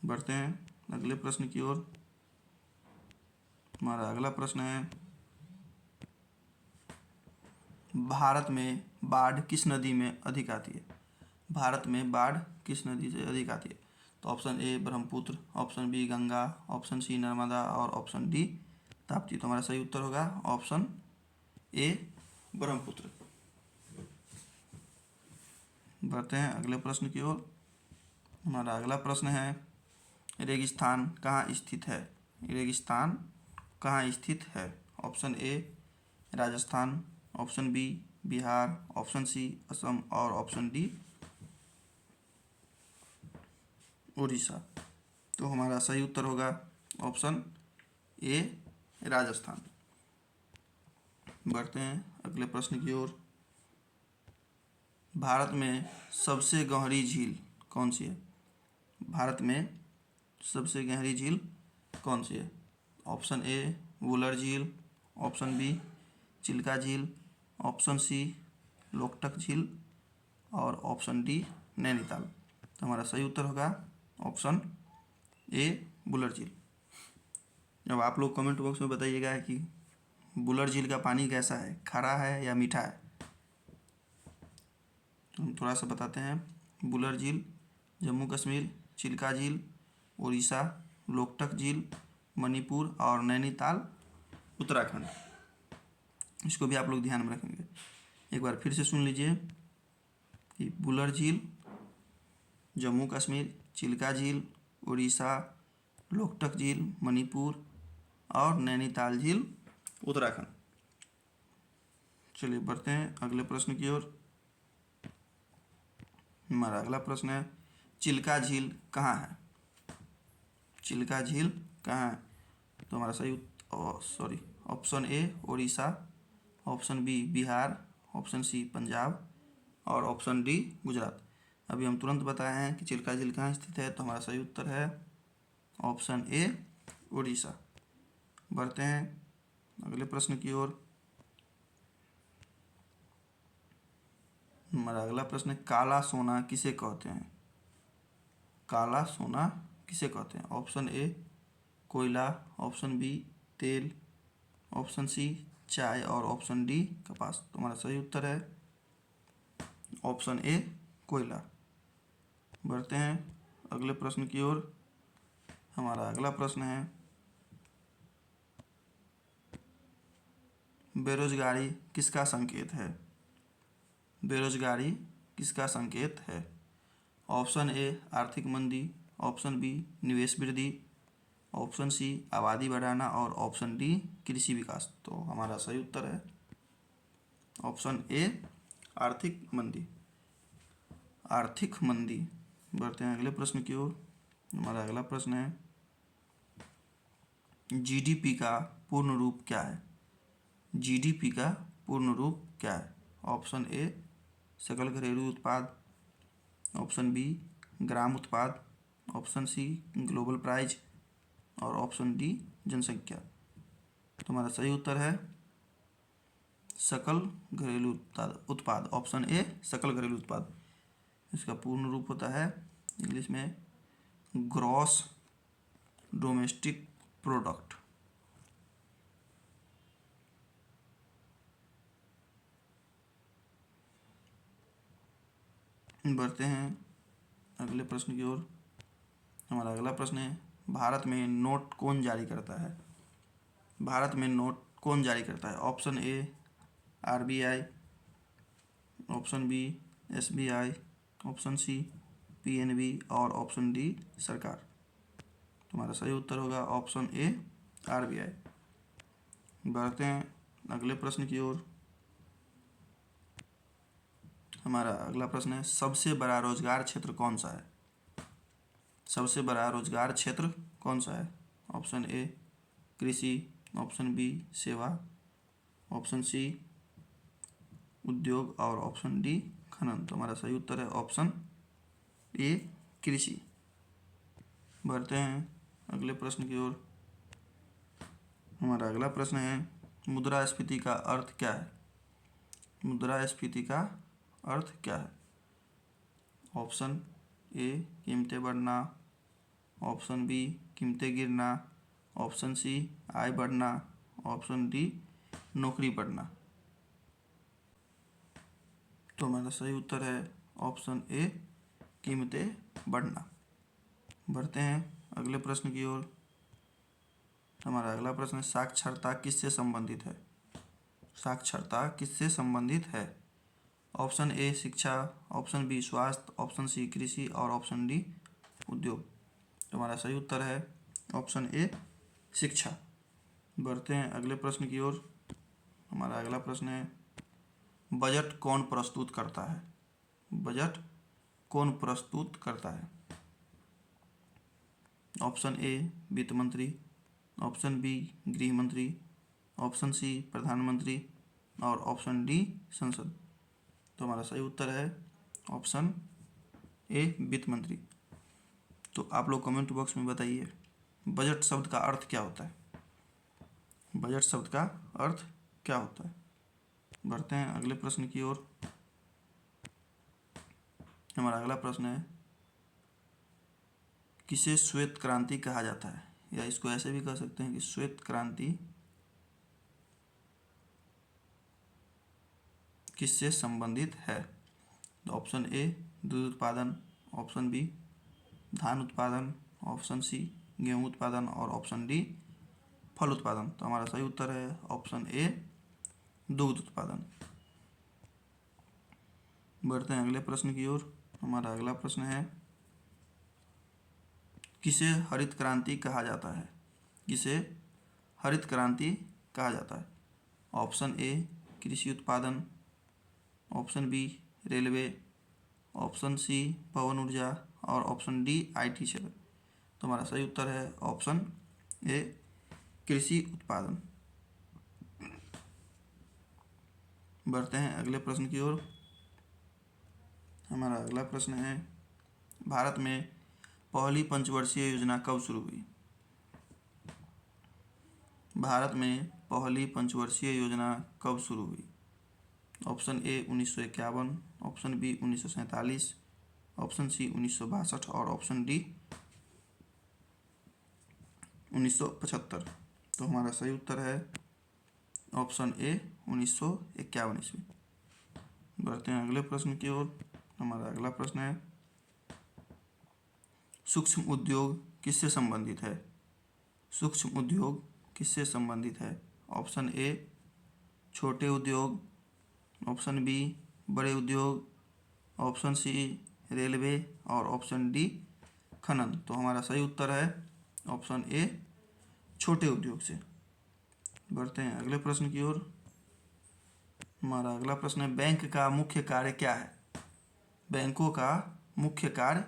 Speaker 1: बढ़ते हैं अगले प्रश्न की ओर। हमारा अगला प्रश्न है, भारत में बाढ़ किस नदी में अधिक आती है? भारत में बाढ़ किस नदी से अधिक आती है? तो option A Brahmaputra, option B Ganga, option C Narmada और ऑप्शन डी ताप्ती। तो हमारा सही उत्तर होगा ऑप्शन ए ब्रह्मपुत्र। बढ़ते हैं अगले प्रश्न की ओर। हमारा अगला प्रश्न है, रेगिस्तान कहाँ स्थित है? रेगिस्तान कहाँ स्थित है? Option A Rajasthan, option B Bihar, option C Assam और ऑप्शन डी उड़ीसा। तो हमारा सही उत्तर होगा ऑप्शन ए राजस्थान। बढ़ते हैं अगले प्रश्न की ओर। भारत में सबसे गहरी झील कौन सी है? भारत में सबसे गहरी झील कौन सी है? ऑप्शन ए वुलर झील, ऑप्शन बी चिल्का झील, ऑप्शन सी लोकटक झील और ऑप्शन डी नैनीताल। तो हमारा सही उत्तर होगा ऑप्शन ए वुलर झील। अब आप लोग कमेंट बॉक्स में बताइएगा कि वुलर झील का पानी कैसा है, खारा है या मीठा है? तो हम थोड़ा सा बताते हैं। वुलर झील जम्मू कश्मीर, चिल्का झील उड़ीसा, लोकटक झील मणिपुर और नैनीताल उत्तराखंड। इसको भी आप लोग ध्यान में रखेंगे। एक बार फिर से सुन लीजिए कि वुलर झील जम्मू कश्मीर, चिल्का झील उड़ीसा, लोकटक झील मणिपुर और नैनीताल झील उत्तराखंड। चलिए बढ़ते हैं अगले प्रश्न की ओर। हमारा अगला प्रश्न है, चिल्का झील कहाँ है? चिल्का झील कहाँ है? तो हमारा सही option A Orissa, option B Bihar, option C Punjab और ऑप्शन डी गुजरात। अभी हम तुरंत बताए हैं कि चिल्का झील कहाँ स्थित है, तो हमारा सही उत्तर है ऑप्शन ए उड़ीसा। बढ़ते हैं अगले प्रश्न की ओर। हमारा अगला प्रश्न है, काला सोना किसे कहते हैं? काला सोना किसे कहते हैं? ऑप्शन ए कोयला, ऑप्शन बी तेल, ऑप्शन सी चाय और ऑप्शन डी कपास। तुम्हारा सही उत्तर है ऑप्शन ए कोयला। बढ़ते हैं अगले प्रश्न की ओर। हमारा अगला प्रश्न है, बेरोजगारी किसका संकेत है? बेरोजगारी किसका संकेत है? ऑप्शन ए आर्थिक मंदी, ऑप्शन बी निवेश वृद्धि, ऑप्शन सी आबादी बढ़ाना और ऑप्शन डी कृषि विकास। तो हमारा सही उत्तर है ऑप्शन ए आर्थिक मंदी। आर्थिक मंदी। बढ़ते हैं अगले प्रश्न की ओर। हमारा अगला प्रश्न है, जीडीपी का पूर्ण रूप क्या है? जीडीपी का पूर्ण रूप क्या है? ऑप्शन ए सकल घरेलू उत्पाद, ऑप्शन बी ग्राम उत्पाद, ऑप्शन सी ग्लोबल प्राइज और ऑप्शन डी जनसंख्या। तुम्हारा सही उत्तर है सकल घरेलू उत्पाद। ऑप्शन ए सकल घरेलू उत्पाद। इसका पूर्ण रूप होता है इंग्लिश में ग्रॉस डोमेस्टिक प्रोडक्ट। बढ़ते हैं अगले प्रश्न की ओर। हमारा अगला प्रश्न है, भारत में नोट कौन जारी करता है? भारत में नोट कौन जारी करता है? Option A RBI, option B SBI, option C PNB और ऑप्शन डी सरकार। तुम्हारा सही उत्तर होगा ऑप्शन ए आरबीआई। बढ़ते हैं अगले प्रश्न की ओर। हमारा अगला प्रश्न है, सबसे बड़ा रोजगार क्षेत्र कौन सा है? सबसे बड़ा रोजगार क्षेत्र कौन सा है? ऑप्शन ए कृषि, ऑप्शन बी सेवा, ऑप्शन सी उद्योग और ऑप्शन डी खनन। तो हमारा सही उत्तर है ऑप्शन ए कृषि। बढ़ते हैं अगले प्रश्न की ओर। हमारा अगला प्रश्न है, मुद्रास्फीति का अर्थ क्या है? मुद्रास्फीति का अर्थ क्या है? ऑप्शन ए कीमतें बढ़ना, ऑप्शन बी कीमतें गिरना, ऑप्शन सी आय बढ़ना, ऑप्शन डी नौकरी बढ़ना। तो हमारा सही उत्तर है ऑप्शन ए कीमतें बढ़ना। बढ़ते हैं अगले प्रश्न की ओर। हमारा अगला प्रश्न है, साक्षरता किससे संबंधित है? साक्षरता किससे संबंधित है? ऑप्शन ए शिक्षा, ऑप्शन बी स्वास्थ्य, ऑप्शन सी कृषि और ऑप्शन डी उद्योग। तुम्हारा सही उत्तर है ऑप्शन ए शिक्षा। बढ़ते हैं अगले प्रश्न की ओर। हमारा अगला प्रश्न है, बजट कौन प्रस्तुत करता है? बजट कौन प्रस्तुत करता है? ऑप्शन ए वित्त मंत्री, ऑप्शन बी गृह मंत्री, ऑप्शन सी प्रधानमंत्री और ऑप्शन डी संसद। तो हमारा सही उत्तर है ऑप्शन ए वित्त मंत्री। तो आप लोग कमेंट बॉक्स में बताइए बजट शब्द का अर्थ क्या होता है? बजट शब्द का अर्थ क्या होता है? बढ़ते हैं अगले प्रश्न की ओर। हमारा अगला प्रश्न है, किसे श्वेत क्रांति कहा जाता है? या इसको ऐसे भी कह सकते हैं कि श्वेत क्रांति किससे संबंधित है? ऑप्शन ए दूध उत्पादन, ऑप्शन बी धान उत्पादन, ऑप्शन सी गेहूं उत्पादन और ऑप्शन डी फल उत्पादन। तो हमारा सही उत्तर है ऑप्शन ए दूध उत्पादन। बढ़ते हैं अगले प्रश्न की ओर। हमारा अगला प्रश्न है, किसे हरित क्रांति कहा जाता है? किसे हरित क्रांति कहा जाता है? ऑप्शन ए कृषि उत्पादन, option B railway, option C पवन ऊर्जा और ऑप्शन डी आईटी क्षेत्र। तो हमारा सही उत्तर है ऑप्शन ए कृषि उत्पादन। बढ़ते हैं अगले प्रश्न की ओर। हमारा अगला प्रश्न है, भारत में पहली पंचवर्षीय योजना कब शुरू हुई? भारत में पहली पंचवर्षीय योजना कब शुरू हुई? Option A 1951, option B 1947, option C 1962 और ऑप्शन डी 1975। तो हमारा सही उत्तर है ऑप्शन ए 1951 ईस्वी। बढ़ते हैं अगले प्रश्न की ओर। हमारा अगला प्रश्न है सूक्ष्म उद्योग किससे संबंधित है? सूक्ष्म उद्योग किससे संबंधित है? ऑप्शन ए छोटे उद्योग, ऑप्शन बी बड़े उद्योग, ऑप्शन सी रेलवे और ऑप्शन डी खनन। तो हमारा सही उत्तर है ऑप्शन ए छोटे उद्योग से। बढ़ते हैं अगले प्रश्न की ओर। हमारा अगला प्रश्न है बैंक का मुख्य कार्य क्या है? बैंकों का मुख्य कार्य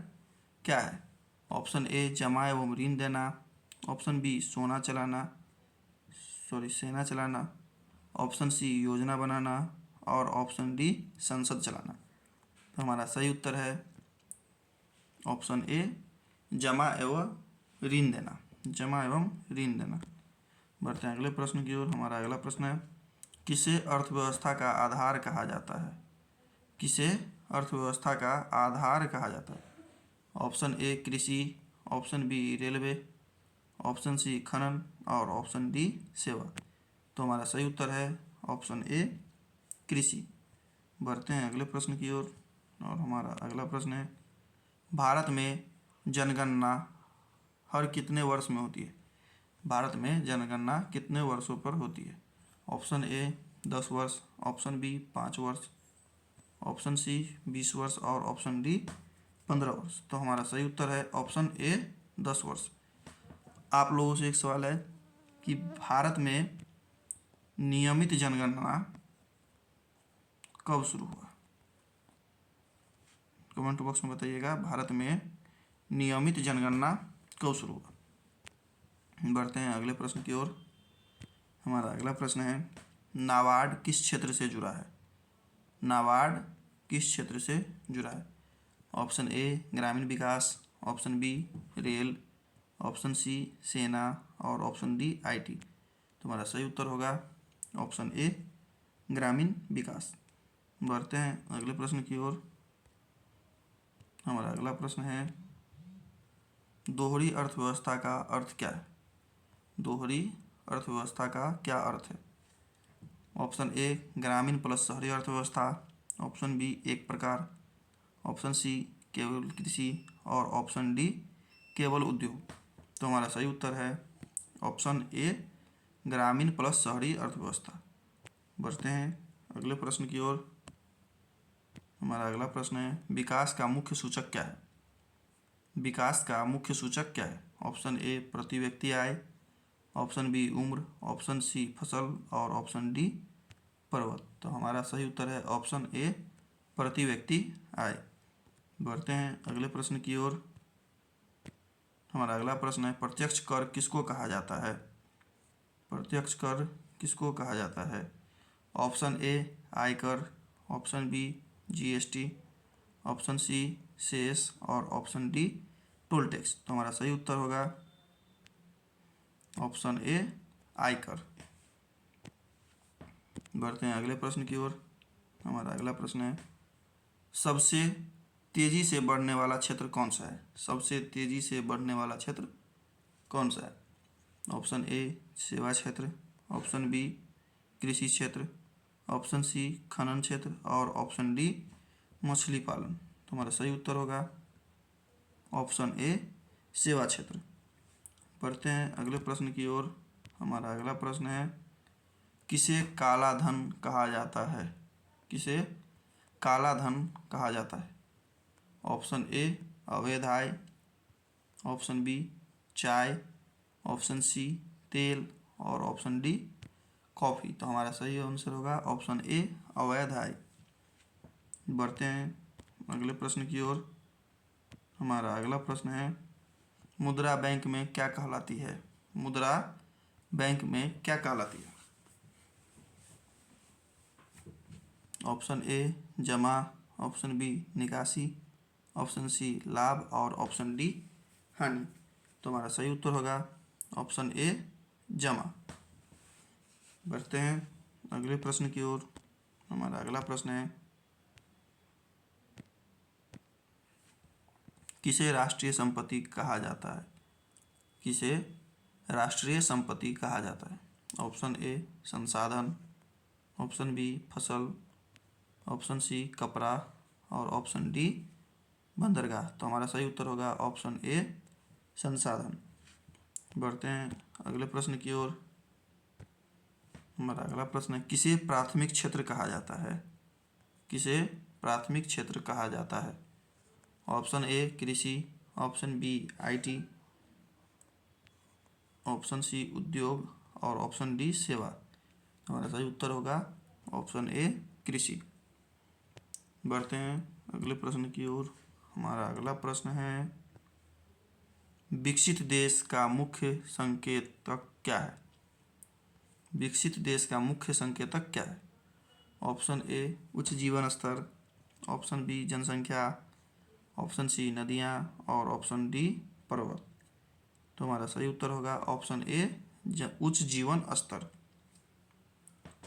Speaker 1: क्या है? ऑप्शन ए जमा एवं ऋण देना, ऑप्शन बी सेना चलाना, ऑप्शन सी योजना बनाना और ऑप्शन डी संसद चलाना। तो हमारा सही उत्तर है ऑप्शन ए जमा एवं ऋण देना। बढ़ते हैं अगले प्रश्न की ओर। हमारा अगला प्रश्न है किसे अर्थव्यवस्था का आधार कहा जाता है? किसे अर्थव्यवस्था का आधार कहा जाता है? ऑप्शन ए कृषि, option B railway, option C खनन और ऑप्शन डी सेवा। तो हमारा सही उत्तर है ऑप्शन ए कृषि। बढ़ते हैं अगले प्रश्न की ओर। और हमारा अगला प्रश्न है भारत में जनगणना हर कितने वर्ष में होती है? भारत में जनगणना कितने वर्षों पर होती है? ऑप्शन ए 10 वर्ष, ऑप्शन बी 5 वर्ष, ऑप्शन सी 20 वर्ष और ऑप्शन डी 15 वर्ष। तो हमारा सही उत्तर है ऑप्शन ए 10 वर्ष। आप लोगों से एक सवाल है कि भारत में नियमित जनगणना कब शुरू हुआ? कमेंट बॉक्स में बताइएगा भारत में नियमित जनगणना कब शुरू हुआ। बढ़ते हैं अगले प्रश्न की ओर। हमारा अगला प्रश्न है नाबार्ड किस क्षेत्र से जुड़ा है? नाबार्ड किस क्षेत्र से जुड़ा है? ऑप्शन ए ग्रामीण विकास, option B rail, option C सेना और ऑप्शन डी आईटी। तो हमारा सही उत्तर होगा ऑप्शन ए ग्रामीण विकास। बढ़ते हैं अगले प्रश्न की ओर। हमारा अगला प्रश्न है दोहरी अर्थव्यवस्था का अर्थ क्या है? दोहरी अर्थव्यवस्था का क्या अर्थ है? ऑप्शन ए ग्रामीण प्लस शहरी अर्थव्यवस्था, ऑप्शन बी एक प्रकार, ऑप्शन सी केवल कृषि और ऑप्शन डी केवल उद्योग। तो हमारा सही उत्तर है ऑप्शन ए ग्रामीण प्लस शहरी अर्थव्यवस्था। बढ़ते हैं अगले प्रश्न की ओर। हमारा अगला प्रश्न है विकास का मुख्य सूचक क्या है? विकास का मुख्य सूचक क्या है? ऑप्शन ए प्रति व्यक्ति आय, ऑप्शन बी उम्र, ऑप्शन सी फसल और ऑप्शन डी पर्वत। तो हमारा सही उत्तर है ऑप्शन ए प्रति व्यक्ति आय। बढ़ते हैं अगले प्रश्न की ओर। हमारा अगला प्रश्न है प्रत्यक्ष कर किसको कहा जाता है? प्रत्यक्ष कर किसको कहा जाता है? ऑप्शन ए आयकर, option B GST, option C cess और ऑप्शन डी टोल टैक्स। तो हमारा सही उत्तर होगा ऑप्शन ए आयकर। बढ़ते हैं अगले प्रश्न की ओर। हमारा अगला प्रश्न है सबसे तेजी से बढ़ने वाला क्षेत्र कौन सा है? सबसे तेजी से बढ़ने वाला क्षेत्र कौन सा है? ऑप्शन ए सेवा क्षेत्र, ऑप्शन बी कृषि क्षेत्र, ऑप्शन सी खनन क्षेत्र और ऑप्शन डी मछली पालन। तो हमारा सही उत्तर होगा ऑप्शन ए सेवा क्षेत्र। बढ़ते हैं अगले प्रश्न की ओर। हमारा अगला प्रश्न है किसे काला धन कहा जाता है? किसे काला धन कहा जाता है? ऑप्शन ए अवैध आय, ऑप्शन बी चाय, ऑप्शन सी तेल और ऑप्शन डी कॉफ़ी। तो हमारा सही आंसर होगा ऑप्शन ए अवैध आय। बढ़ते हैं अगले प्रश्न की ओर। हमारा अगला प्रश्न है मुद्रा बैंक में क्या कहलाती है? मुद्रा बैंक में क्या कहलाती है? ऑप्शन ए जमा, ऑप्शन बी निकासी, ऑप्शन सी लाभ और ऑप्शन डी हानि। तो हमारा सही उत्तर होगा ऑप्शन ए जमा। बढ़ते हैं अगले प्रश्न की ओर। हमारा अगला प्रश्न है, किसे राष्ट्रीय संपत्ति कहा जाता है? किसे राष्ट्रीय संपत्ति कहा जाता है? ऑप्शन ए संसाधन, ऑप्शन बी फसल, ऑप्शन सी कपड़ा और ऑप्शन डी बंदरगाह। तो हमारा सही उत्तर होगा ऑप्शन ए संसाधन। बढ़ते हैं अगले प्रश्न की ओर। हमारा अगला प्रश्न है, किसे प्राथमिक क्षेत्र कहा जाता है? किसे प्राथमिक क्षेत्र कहा जाता है? ऑप्शन ए कृषि, option B IT, option C उद्योग और ऑप्शन डी सेवा। हमारा सही उत्तर होगा ऑप्शन ए कृषि। बढ़ते हैं अगले प्रश्न की ओर। हमारा अगला प्रश्न है, विकसित देश का मुख्य संकेतक क्या है? विकसित देश का मुख्य संकेतक क्या है? ऑप्शन ए उच्च जीवन स्तर, ऑप्शन बी जनसंख्या, ऑप्शन सी नदियाँ और ऑप्शन डी पर्वत। तो हमारा सही उत्तर होगा ऑप्शन ए उच्च जीवन स्तर।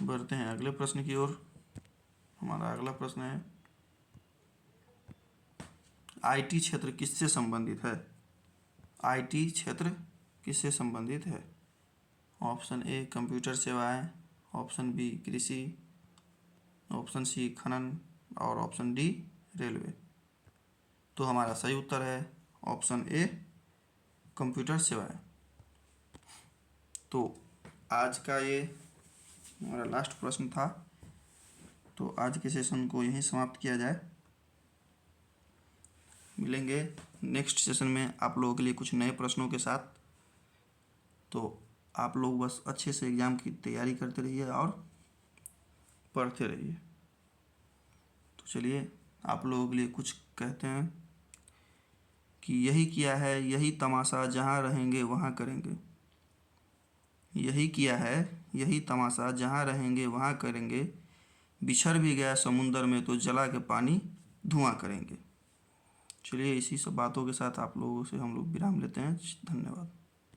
Speaker 1: बढ़ते हैं अगले प्रश्न की ओर। हमारा अगला प्रश्न है, आईटी क्षेत्र किससे संबंधित है? आईटी क्षेत्र किससे संबंधित है? ऑप्शन ए कंप्यूटर सेवाएं, ऑप्शन बी कृषि, ऑप्शन सी खनन और ऑप्शन डी रेलवे। तो हमारा सही उत्तर है ऑप्शन ए कंप्यूटर सेवाएं। तो आज का ये हमारा लास्ट प्रश्न था। तो आज के सेशन को यहीं समाप्त किया जाए। मिलेंगे नेक्स्ट सेशन में आप लोगों के लिए कुछ नए प्रश्नों के साथ। तो आप लोग बस अच्छे से एग्ज़ाम की तैयारी करते रहिए और पढ़ते रहिए। तो चलिए आप लोगों के लिए कुछ कहते हैं कि यही किया है यही तमाशा, जहाँ रहेंगे वहाँ करेंगे। यही किया है यही तमाशा, जहाँ रहेंगे वहाँ करेंगे। बिछड़ भी गया समुंदर में तो जला के पानी धुआं करेंगे। चलिए इसी सब बातों के साथ आप लोगों से हम लोग विराम लेते हैं। धन्यवाद।